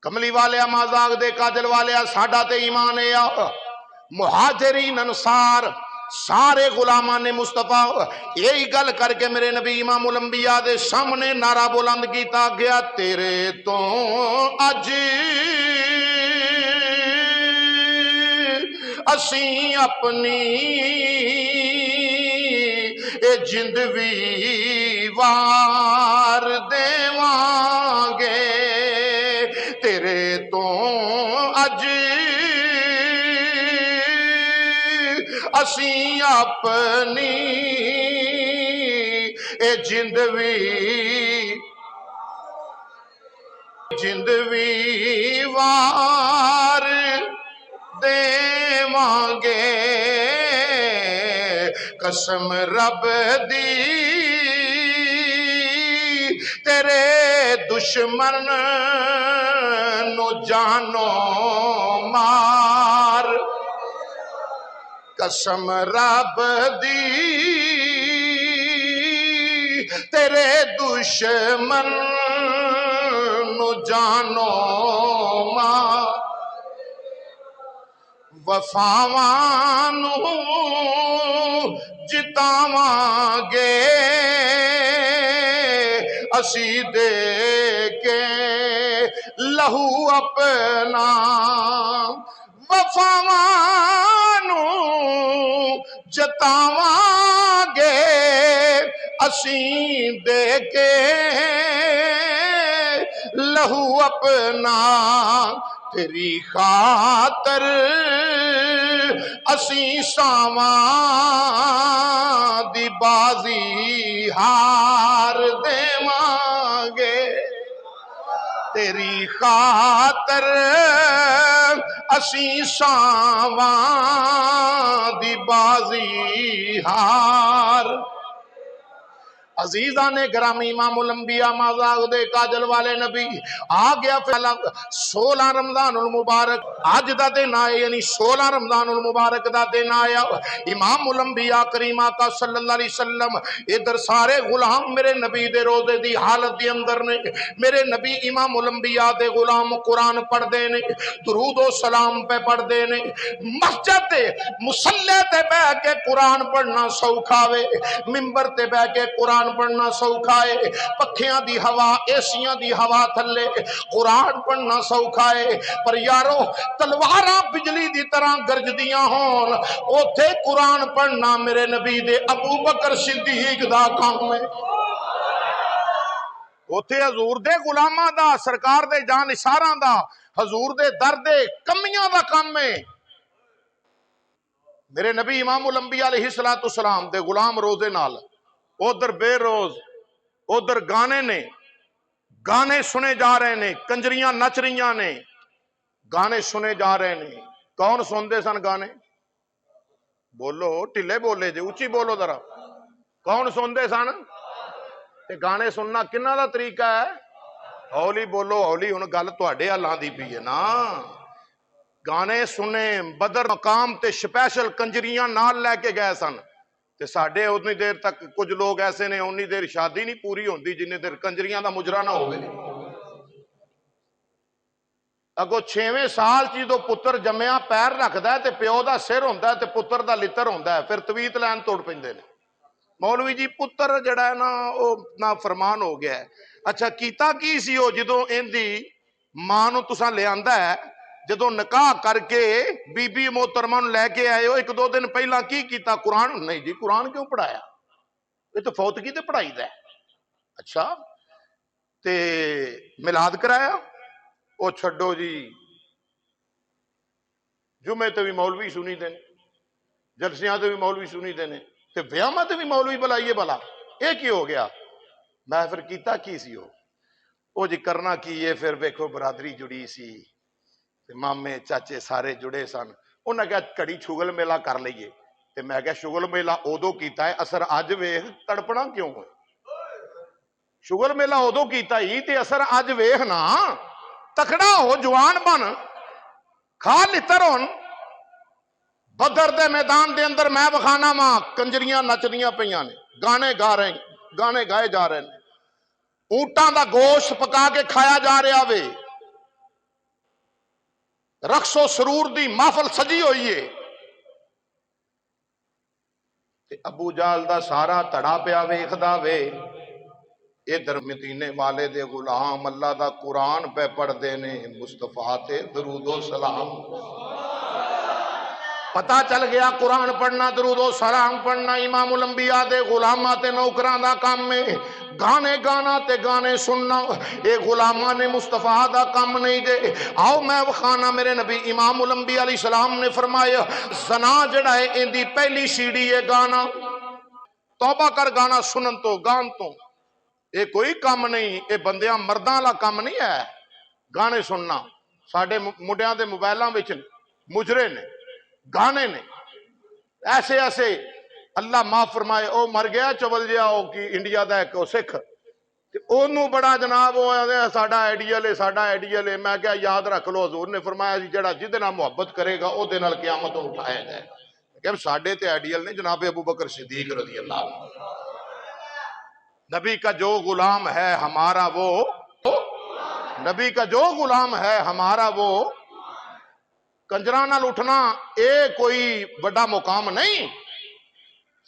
कमली वाले माजाक दे काजल वाले साडा ते ईमान है आ मुहाजिरीन अंसार सारे गुलामा ने मुस्तफा यही गल करके मेरे नबी इमामुल अंबिया दे सामने नारा बुलंद किया गया, तेरे तो अज असी अपनी ए जिंद भी वार देवांगे, तेरे तो अज असी अपनी ए जिंद भी वार देवांगे, कसम रब दी तेरे दुश्मन नो जानो मार, कसम रब दी तेरे दुश्मन नो जानो मार, वफावां नू जितावांगे असी दे के लहू अपना, वफावां नू जतावांगे असी दे के लहू अपना, तेरी खातर असी सावां दी बाजी हार देवांगे, तेरी खातर असी सावां दी बाजी हार। अजीजा ने ग्रामी इमामुल अंबिया माज़ाक दे काजल वाले नबी आ गया फिर 16 रमजानुल मुबारक अज दा दिन आया, यानी 16 रमजानुल मुबारक दा दिन आया। इमामुल अंबिया करीमा का सल्लल्लाहु अलैहि वसल्लम इधर सारे गुलाम मेरे नबी दे रोजे दी हालत दे अंदर ने, मेरे नबी इमामुल अंबिया दे गुलाम कुरान पढ़दे ने, दुरूद व सलाम पे पढ़दे ने। मस्जिद दे मुसल्ले ते बैठ के कुरान पढ़ना सौखा वे, मिंबर ते बैठ के कुरान पढ़ना सौखा है, पखियां दी हवा एसियां दी हवा थले कुरान पढ़ना सौखा है, पर यारो तलवारां बिजली दी तरह गरजदियां होन ओथे कुरान पढ़ना मेरे नबी दे अबू बकर सिद्दीक दा काम है। ओथे हजूर दे गुलामां दा, सरकार दे जान निसारां दा, हजूर दे दर दे कमियां दा काम है। मेरे नबी इमामुल अंबिया अलैहिस्सलातु वस्सलाम दे गुलाम रोजे नाल उधर बेरोज, उधर गाने ने, गाने सुने जा रहे ने, कंजरियां नच रही ने, गाने सुने जा रहे ने। कौन सुनते सन गाने? बोलो ढिले बोले जे, उच्ची बोलो जरा, कौन सुनते सन? ते गाने सुनना किन्ना दा तरीका है? हौली बोलो हौली, हुण गल तुहाडे हल आंदी पई है ना। गाने सुने, बदर मकाम ते स्पैशल कंजरियां नाल लैके गए सन, ते साडे उन्नी देर तक कुछ लोग ऐसे ने उन्नी देर शादी नहीं पूरी होती जिन्नी देर कंजरियां दा मुजरा ना होवे। अगो 6वें साल च जो पुत्र जम्मिया पैर रखता है तो प्यो का सिर होंदा है ते पुत्र का लित्र होंदा है, फिर तवीत लैन तुर पैंदे ने। मौलवी जी पुत्र जड़ा है ना वो ना फरमान हो गया है। अच्छा कीता की सी वो जदों इहदी मां नूं तुसां लिआंदा है, जदों निकाह करके बीबी मोहतरमा नूं लैके आए हो, 1-2 दिन पहला की कीता? कुरान नहीं जी, कुरान क्यों पढ़ाया? ये तो फौतगी ते पढ़ाई दा है। अच्छा ते मिलाद कराया? वो छड्डो जी, जुमे ते भी मौलवी सुनी देने, जलसियां ते भी मौलवी सुनी देने, ते ब्याहां ते भी मौलवी बुलाइए भला, ये की हो गया? मैं फिर कीता की सी वो जी करना की है। फिर वेखो बरादरी जुड़ी सी, मामे चाचे सारे जुड़े सन, उन्हें कहा घड़ी शुगल मेला कर लीए, ते मैं क्या शुगल मेला उदों कीता है, असर अज वेख तड़पना क्यों है? शुगल मेला उदों कीता ही ते असर अज वेख ना, तकड़ा हो, जवान बन, खा लितर हुन। बदर दे मैदान दे अंदर मैं बखाना मां कंजरियां नचदियां पईयां ने, गाने गा रहे, गाने गाए जा रहे हैं, ऊंटां दा गोश्त पका के खाया जा रहा वे, रक्सो सरूर दी महफल सजी हुई है। अबू जाल दा सारा धड़ा पिया वेखदा वे, इधर मदीने वाले दे गुलाम अल्लाह दा कुरान पे पढ़दे ने, मुस्तफा ते दरूदो सलाम। पता चल गया कुरान पढ़ना, दरूदो सलाम पढ़ना इमामुल अंबिया दे गुलामां ते नौकरां दा काम है। गाने गाना ते गाने सुनना ये गुलामां ने मुस्तफा दा काम नहीं दे। आओ मैं वखाना मेरे नबी इमामुल अंबिया अलैहि सलाम ने फरमाया, ज़ना जड़ा है इंदी पहली सीढ़ी है गाना। तौबा कर गाना सुनन तो गान तो, ये कोई काम नहीं, ये बंदियां मर्दां वाला काम नहीं है गाने सुनना। साडे मुंडियां दे मोबाइलां विच मुजरे ने, गाने ने ऐसे ऐसे। अल्लाह माफ फरमाए, ओ मर गया चवल जिहा ओ कि इंडिया दा एक सिख, ते ओनू बड़ा जनाब ओ साडा आइडियल है, साडा आइडियल है। मैं क्या याद रख लो, हजूर ने फरमाया जी जेड़ा जिहदे नाल मुहब्बत करेगा ओदे नाल क़यामत नूं उठाया जाएगा। क्या साडे ते आइडियल ने जनाब अबू बकर सिद्दीक रज़ी अल्लाह अन्हु। नबी का जो गुलाम है हमारा वो, नबी का जो गुलाम है हमारा वो। कंजरां नाल उठना ये कोई बड़ा मुकाम नहीं।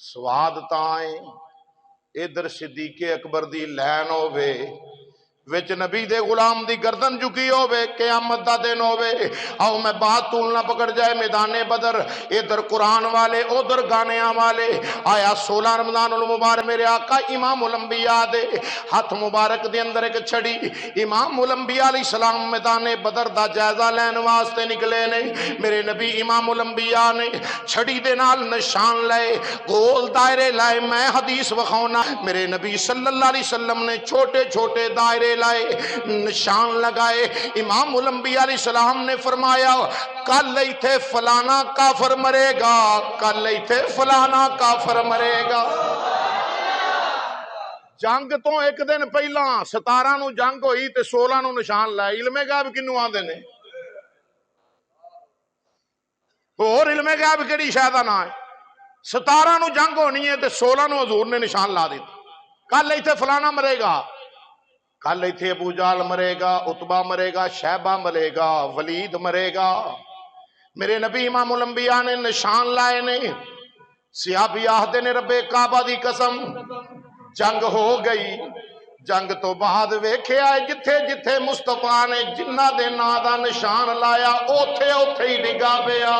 स्वाद ताए इधर सिद्दीक़े अकबर दी लैन होवे, विच नबी दे गुलाम दी गर्दन झुकी होवे, क़यामत दा दिन होवे। आओ मैं बात तूल ना पकड़ जाए मैदाने बदर, इधर कुरान वाले उधर गानियां वाले। आया 16 रमज़ानुल मुबारक, मेरे आका इमामुल अंबिया दे हाथ मुबारक दे अंदर एक छड़ी। इमामुल अंबिया अलैहि सलाम मैदाने बदर दा जायजा लैन वास्ते निकले ने। मेरे नबी इमामुल अंबिया ने छड़ी दे नाल निशान लाए, गोल दायरे लाए। मैं हदीस वखाउना, मेरे नबी सल्लल्लाहु अलैहि वसल्लम ने छोटे छोटे दायरे लाए, निशान लगाए। इमामुल अंबिया अलैहि सलाम ने फरमाया, कल इथे फलाना काफर मरेगा, कल इथे फलाना काफर मरेगा। जंग तो एक दिन पहला 17 नूं जंग होई ते 16 नूं निशान लाए। इल्मे गैब किनू आंदे ने? होर इल्मे गैब केड़ी शै दा नाम है? 17 नूं जंग होनी है ते 16 नूं हजूर ने निशान ला दिता। कल इथे फलाना मरेगा, कल इथे अबू जाल मरेगा, उतबा मरेगा, शैबा मरेगा, वलीद मरेगा। मेरे नबी इमामुल अंबिया ने निशान लाए ने। सियाबी आखदे ने रब्बे काबा दी कसम जंग हो गई। जंग तो बाद वेख्या जिथे जिथे मुस्तफा ने जिन्ना दे नां दा निशान लाया ओथे ओथे ही डिगा पिया।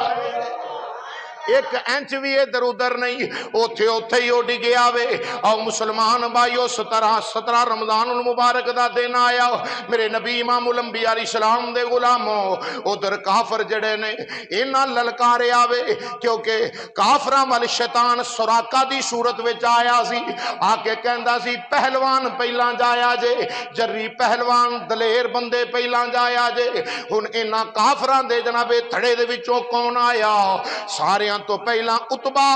एक इंच भी इधर उधर नहीं, ओथे ओथे ही डिगया वे। और मुसलमान भाइयों 17 रमज़ानुल मुबारक दा दिन आया। मेरे नबी इमामुल अंबिया अलैहि सलाम दे गुलामों, उधर काफर जड़े ने इन्हां ललकारे आवे, क्योंकि काफरां वाल शैतान सुराका दी सूरत विच आया सी। आके कहंदा सी पहलवान पहला जाया जे, जर्री पहलवान दलेर बंदे पहला जाया जे। हुण इन्हां काफरां दे जनाबे थड़े दे विचों कौन आया? सारे तो पहला उतबा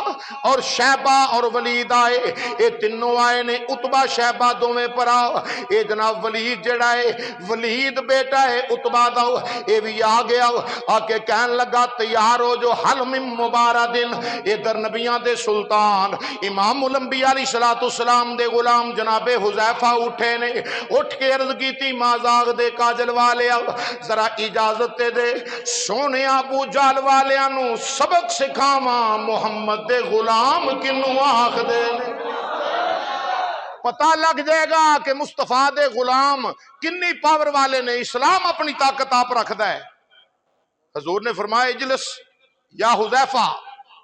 और शैबा और वलीद आए। ये तीनों आए ने, उतबा शैबा दोवें भरा। ये जनाब वलीद जड़ा है, वलीद बेटा है उतबा दा, ये भी आ गया। आके कहन लगा तैयार हो जो हल मिन मुबारक दिन। इधर नबियां दे सुल्तान इमामुल अंबिया अलैहिस्सलातु सलाम दे गुलाम जनाबे हुज़ैफा उठे ने। उठ के अर्ज की माजाग दे काजल वाले जरा इजाजत दे, सोने अबू जाल वालियां नू सबक सिखा मुहम्मद दे गुलाम किनू आखदे ने। पता लग जाएगा कि मुस्तफा दे गुलाम किन्नी पावर वाले ने। इस्लाम अपनी ताकत आप रखता है। हजूर ने फरमाया इजलिस या हुज़ैफा,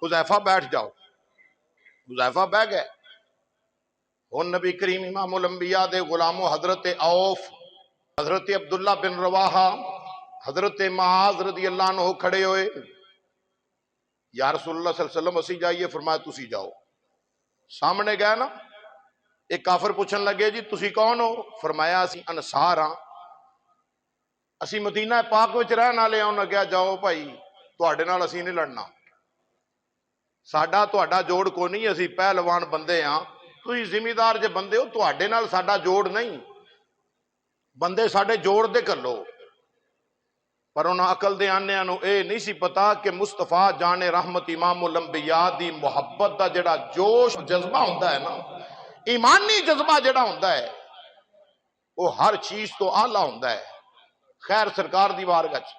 हुज़ैफा बैठ जाओ। हुज़ैफा बैठ गए। और नबी करीम इमामुल अंबिया दे गुलामों हजरत औफ, हजरत अब्दुल्ला बिन रवाहा, हजरत माज रज़ी अल्लाह अन्हु खड़े होए। या रसूलुल्लाह सल्लल्लाहु अलैहि वसल्लम असी जाइए, फरमाया तुसी जाओ। सामने गए ना, एक काफर पूछन लगे जी तुसी कौन हो? फरमाया असी अंसार हां, असी मदीना पाक विच रहन वाले हां। उन्हें कहा जाओ भाई तुहाडे नाल असी नहीं लड़ना, साडा तुहाडा जोड़ कोई नहीं, असी पहलवान बंदे हां। तुसी जिमीदार जे बंदे हो, तुहाडे नाल साडा जोड़ नहीं, बंदे साडे जोड़ दे घल्लो। पर उन्होंने अकल दे आनिया नूं ये नहीं सी पता कि मुस्तफा जाने रहमत इमामुल अंबिया दी मुहब्बत दा जिहड़ा जोश जज्बा हुंदा है ना, ईमानी जज्बा जिहड़ा हुंदा है, वो हर चीज तो आला हुंदा है। खैर सरकार दी बारगाह च